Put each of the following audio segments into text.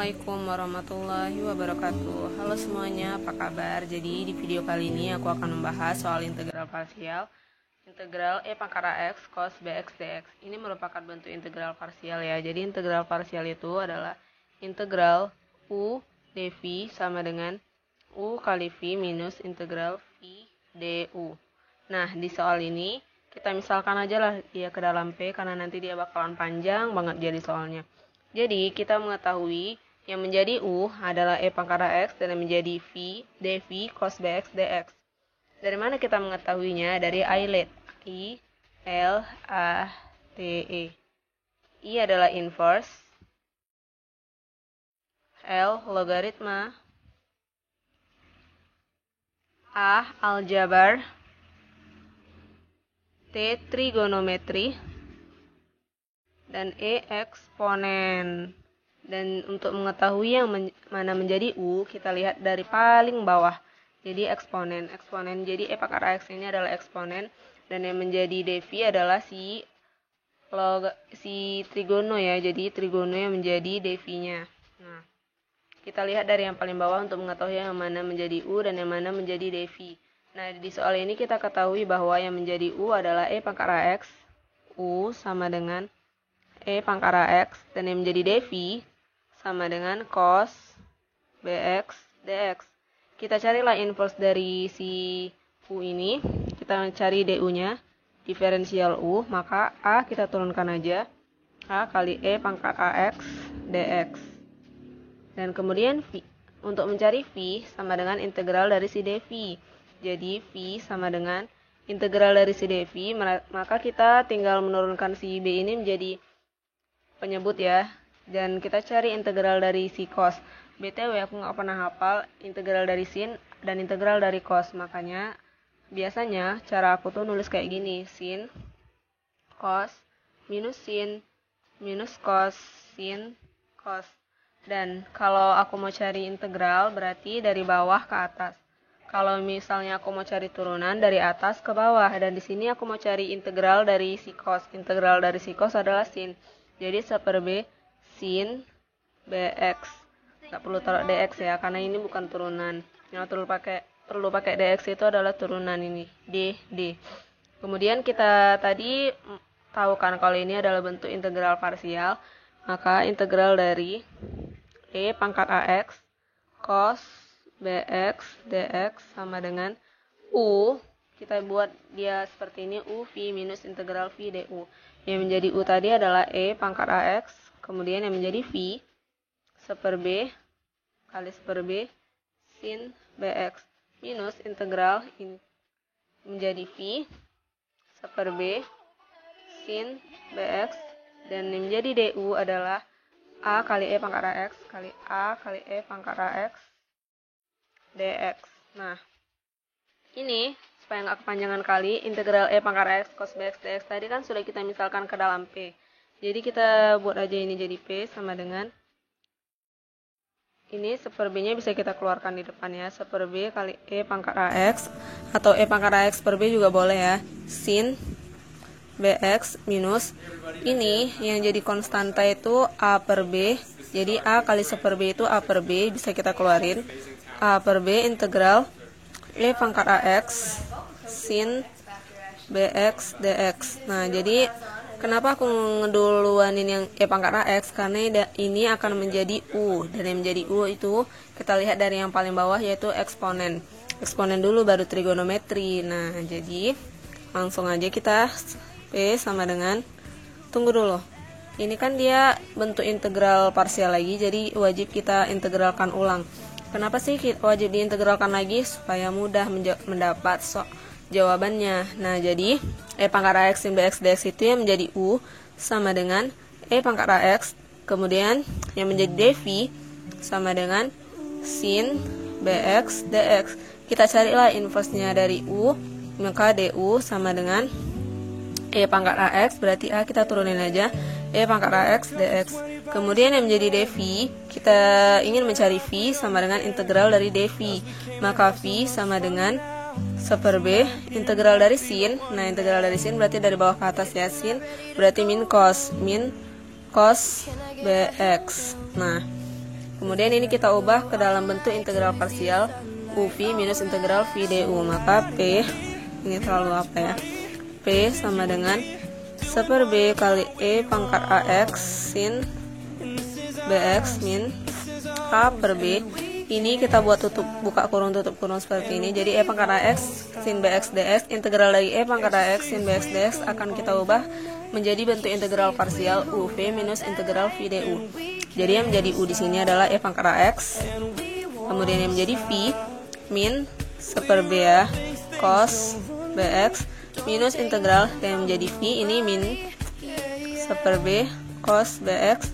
Assalamualaikum warahmatullahi wabarakatuh. Halo semuanya, apa kabar? Jadi di video kali ini aku akan membahas soal integral parsial. Integral E pangkat AX cos BX dx. Ini merupakan bentuk integral parsial ya. Jadi integral parsial itu adalah integral U dv sama dengan U kali V minus integral V du. Nah, di soal ini kita misalkan aja lah dia ke dalam P karena nanti dia bakalan panjang banget jadi soalnya. Jadi, kita mengetahui yang menjadi U adalah E pangkat AX dan yang menjadi V, dV, cos BX, dx. Dari mana kita mengetahuinya? Dari ILAT. I, L, A, T, E. I adalah inverse. L, logaritma. A, aljabar. T, trigonometri. Dan E eksponen. Dan untuk mengetahui yang mana menjadi U, kita lihat dari paling bawah. Jadi eksponen. Jadi E pangkat AX ini adalah eksponen. Dan yang menjadi dV adalah si trigono ya. Jadi trigono yang menjadi dV-nya. Nah, kita lihat dari yang paling bawah untuk mengetahui yang mana menjadi U dan yang mana menjadi dV. Nah, di soal ini kita ketahui bahwa yang menjadi U adalah E pangkat AX. U sama dengan E pangkat AX dan yang menjadi dV sama dengan cos BX dx. Kita carilah inverse dari si U ini. Kita cari DU-nya, diferensial U, maka A kita turunkan aja. A kali E pangkat AX dx. Dan kemudian V. Untuk mencari V sama dengan integral dari si dV. Jadi V sama dengan integral dari si dV, maka kita tinggal menurunkan si B ini menjadi penyebut ya, dan kita cari integral dari si cos. BTW aku nggak pernah hafal integral dari sin dan integral dari cos, makanya biasanya cara aku tuh nulis kayak gini, sin cos minus sin minus cos sin cos. Dan kalau aku mau cari integral berarti dari bawah ke atas. Kalau misalnya aku mau cari turunan dari atas ke bawah, dan di sini aku mau cari integral dari si cos. Integral dari si cos adalah sin. Jadi 1/b sin bx. Nggak perlu taruh dx ya, karena ini bukan turunan. Yang perlu pakai dx itu adalah turunan ini, d. Kemudian kita tadi tahu kan kalau ini adalah bentuk integral parsial, maka integral dari E pangkat AX cos BX dx sama dengan U. Kita buat dia seperti ini, U V minus integral V du. Yang menjadi U tadi adalah E pangkat AX, kemudian yang menjadi V 1/b kali 1/b sin BX minus integral menjadi V 1/b sin BX, dan yang menjadi DU adalah A kali E pangkat AX kali A kali E pangkat AX dx. Nah, ini supaya nggak kepanjangan kali, integral E pangkat AX cos BX dx tadi kan sudah kita misalkan ke dalam P. Jadi kita buat aja ini jadi P sama dengan ini 1/b nya bisa kita keluarkan di depan ya, 1/b kali E pangkat AX atau E pangkat AX per B juga boleh ya, sin BX minus ini yang jadi konstanta itu A per B. Jadi A kali 1/b itu A per B, bisa kita keluarin A per B integral E pangkat AX sin BX dx. Nah, jadi kenapa aku ngeduluanin yang E pangkat AX? Karena ini akan menjadi U, dan yang menjadi U itu kita lihat dari yang paling bawah yaitu eksponen. Eksponen dulu baru trigonometri. Nah, jadi langsung aja kita P sama dengan, tunggu dulu. Ini kan dia bentuk integral parsial lagi, jadi wajib kita integralkan ulang. Kenapa sih wajib diintegralkan lagi? Supaya mudah mendapat jawabannya. Nah, jadi E pangkat AX sin BX dx itu yang menjadi U sama dengan E pangkat AX, kemudian yang menjadi dV sama dengan sin BX dx. Kita carilah inverse-nya dari U, maka DU sama dengan E pangkat AX, berarti A kita turunin aja, E pangkat AX dx. Kemudian yang menjadi dV, kita ingin mencari V sama dengan integral dari dV, maka V sama dengan 1/b integral dari sin. Nah, integral dari sin berarti dari bawah ke atas ya, sin berarti min cos bx. Nah, Kemudian ini kita ubah ke dalam bentuk integral parsial UV minus integral V du. Maka P, ini terlalu apa ya, P sama dengan 1/B kali E pangkat AX sin BX min A per B. Ini kita buat buka kurung tutup kurung seperti ini. Jadi E pangkat AX sin BX dx, integral dari E pangkat AX sin BX dx akan kita ubah menjadi bentuk integral parsial UV minus integral V du. Jadi yang menjadi U di sini adalah E pangkat AX. Kemudian yang menjadi V min 1/B ya, cos BX minus integral yang menjadi V ini min 1/B cos BX.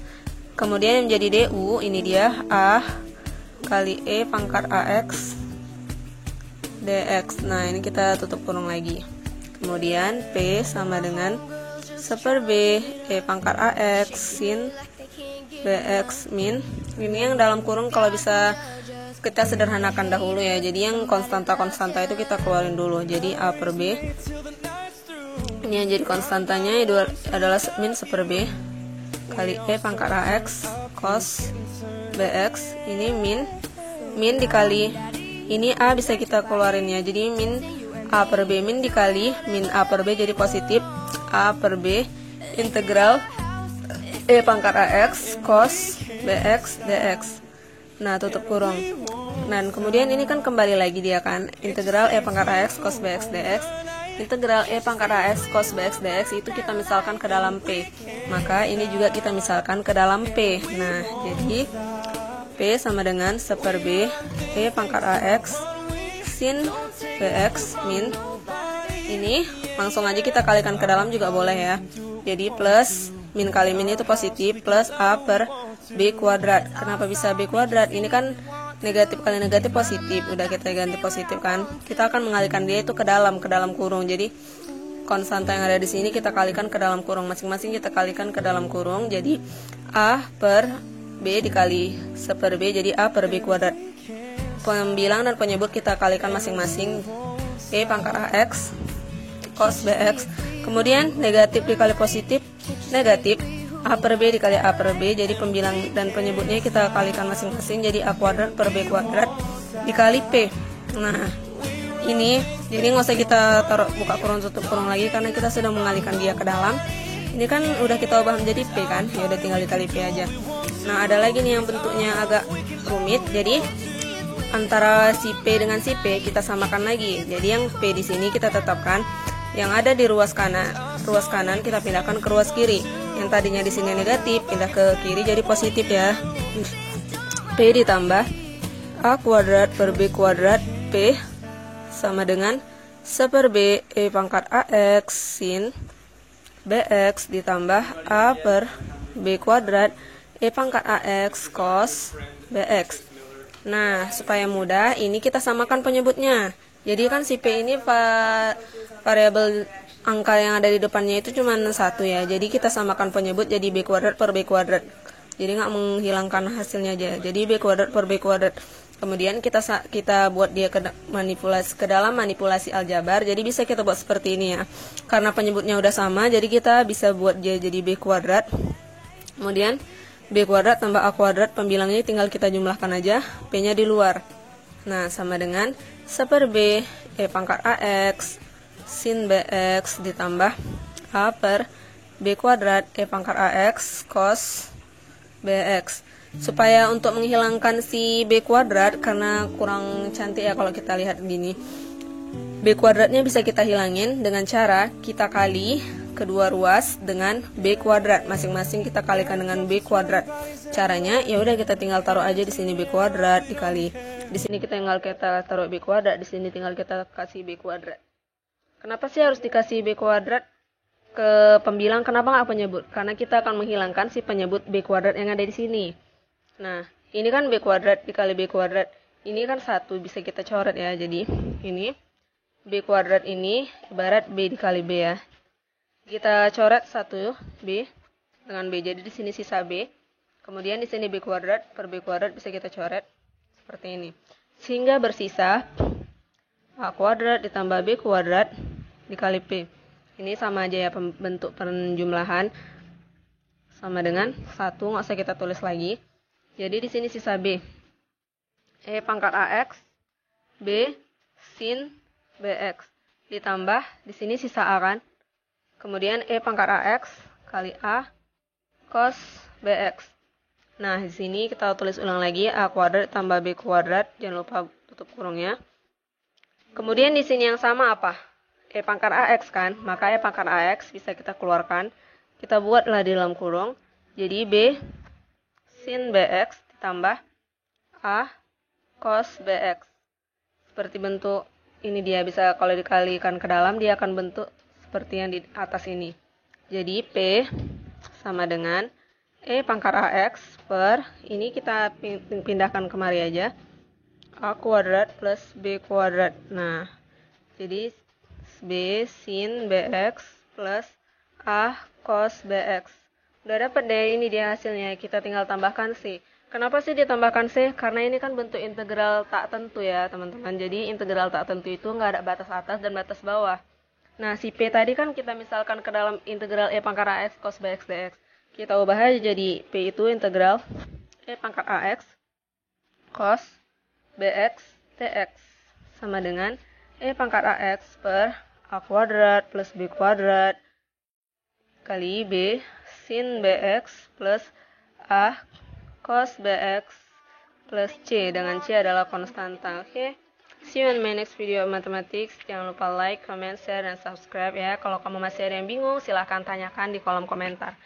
Kemudian yang menjadi DU ini dia A kali E pangkat AX dx. Nah ini kita tutup kurung lagi. Kemudian P sama dengan 1/B E pangkat AX sin BX min, ini yang dalam kurung kalau bisa kita sederhanakan dahulu ya. Jadi yang konstanta-konstanta itu kita keluarin dulu. Jadi A per B, ini yang jadi konstantanya itu adalah min 1/B kali E pangkat AX cos BX. Ini min dikali ini A bisa kita keluarin ya. Jadi min A per B, min dikali min A per B jadi positif A per B integral E pangkat AX cos BX dx. Nah tutup kurung. Dan kemudian ini kan kembali lagi dia kan, integral E pangkat AX cos BX dx. Integral E pangkat AX cos BX dx itu kita misalkan ke dalam P. Maka ini juga kita misalkan ke dalam P. Nah jadi P sama dengan 1/B E pangkat AX sin BX min, ini langsung aja kita kalikan ke dalam juga boleh ya. Jadi plus min kali min itu positif plus A per B kuadrat. Kenapa bisa B kuadrat? Ini kan negatif kali negatif positif. Udah kita ganti positif kan. Kita akan mengalihkan dia itu ke dalam kurung. Jadi konstanta yang ada di sini kita kalikan ke dalam kurung. Masing-masing kita kalikan ke dalam kurung. Jadi A per B dikali 1/B jadi A per B kuadrat. Pembilang dan penyebut kita kalikan masing-masing. E pangkat AX cos BX. Kemudian negatif dikali positif negatif, A per B dikali A per B, jadi pembilang dan penyebutnya kita kalikan masing-masing jadi A kuadrat per B kuadrat dikali P. Nah ini jadi nggak usah kita taruh buka kurung tutup kurung lagi karena kita sudah mengalihkan dia ke dalam. Ini kan udah kita ubah menjadi P kan, ya udah tinggal dikali P aja. Nah ada lagi nih yang bentuknya agak rumit. Jadi antara si P dengan si P kita samakan lagi. Jadi yang P di sini kita tetapkan, yang ada di ruas kanan kita pindahkan ke ruas kiri. Yang tadinya di sini negatif pindah ke kiri jadi positif ya. P ditambah A kuadrat per B kuadrat P sama dengan 1/B E pangkat AX sin BX ditambah A per B kuadrat E pangkat AX cos BX. Nah supaya mudah ini kita samakan penyebutnya. Jadi kan si P ini variabel angka yang ada di depannya itu cuma 1 ya. Jadi kita samakan penyebut jadi B kuadrat per B kuadrat. Jadi nggak menghilangkan hasilnya aja. Jadi B kuadrat per B kuadrat. Kemudian kita buat dia ke dalam manipulasi aljabar. Jadi bisa kita buat seperti ini ya. Karena penyebutnya udah sama, jadi kita bisa buat dia jadi B kuadrat. Kemudian B kuadrat tambah A kuadrat, pembilangnya tinggal kita jumlahkan aja, P-nya di luar. Nah, sama dengan 1/B E pangkat AX sin BX ditambah A per B kuadrat E pangkat AX cos BX. Supaya untuk menghilangkan si B kuadrat, karena kurang cantik ya kalau kita lihat gini, B kuadratnya bisa kita hilangin dengan cara kita kali kedua ruas dengan B kuadrat. Masing-masing kita kalikan dengan B kuadrat. Caranya ya udah kita tinggal taruh aja di sini B kuadrat dikali. Di sini kita tinggal kita taruh B kuadrat, di sini tinggal kita kasih B kuadrat. Kenapa sih harus dikasih B kuadrat ke pembilang? Kenapa nggak penyebut? Karena kita akan menghilangkan si penyebut B kuadrat yang ada di sini. Nah, ini kan B kuadrat dikali B kuadrat. Ini kan 1 bisa kita coret ya. Jadi ini B kuadrat ini ibarat B dikali B ya. Kita coret 1 B dengan B. Jadi di sini sisa B. Kemudian di sini B kuadrat per B kuadrat bisa kita coret seperti ini. Sehingga bersisa A kuadrat ditambah B kuadrat dikali P. Ini sama aja ya bentuk penjumlahan. Sama dengan 1, nggak usah kita tulis lagi. Jadi di sini sisa B. E pangkat AX, B sin BX. Ditambah, di sini sisa A kan? Kemudian E pangkat AX kali A cos BX. Nah, di sini kita tulis ulang lagi, A kuadrat tambah B kuadrat. Jangan lupa tutup kurungnya. Kemudian di sini yang sama apa? E pangkat AX kan? Maka E pangkat AX bisa kita keluarkan. Kita buatlah di dalam kurung. Jadi B sin BX ditambah A cos BX. Seperti bentuk ini dia, bisa kalau dikalikan ke dalam dia akan bentuk seperti yang di atas ini. Jadi P sama dengan E pangkat AX per, ini kita pindahkan kemari aja, A kuadrat plus B kuadrat. Nah, jadi B sin BX plus A cos BX. Udah dapat deh, ini dia hasilnya. Kita tinggal tambahkan C. Kenapa sih ditambahkan C? Karena ini kan bentuk integral tak tentu ya teman-teman. Jadi integral tak tentu itu nggak ada batas atas dan batas bawah. Nah, si P tadi kan kita misalkan ke dalam integral E pangkat AX cos BX dx. Kita ubah aja jadi P itu integral E pangkat AX cos BX dx. Sama dengan E pangkat AX per A kuadrat plus B kuadrat kali B sin BX plus A cos BX plus C, dengan C adalah konstanta. Oke. See you in my next video of mathematics. Jangan lupa like, comment, share, dan subscribe ya. Kalau kamu masih ada yang bingung, silahkan tanyakan di kolom komentar.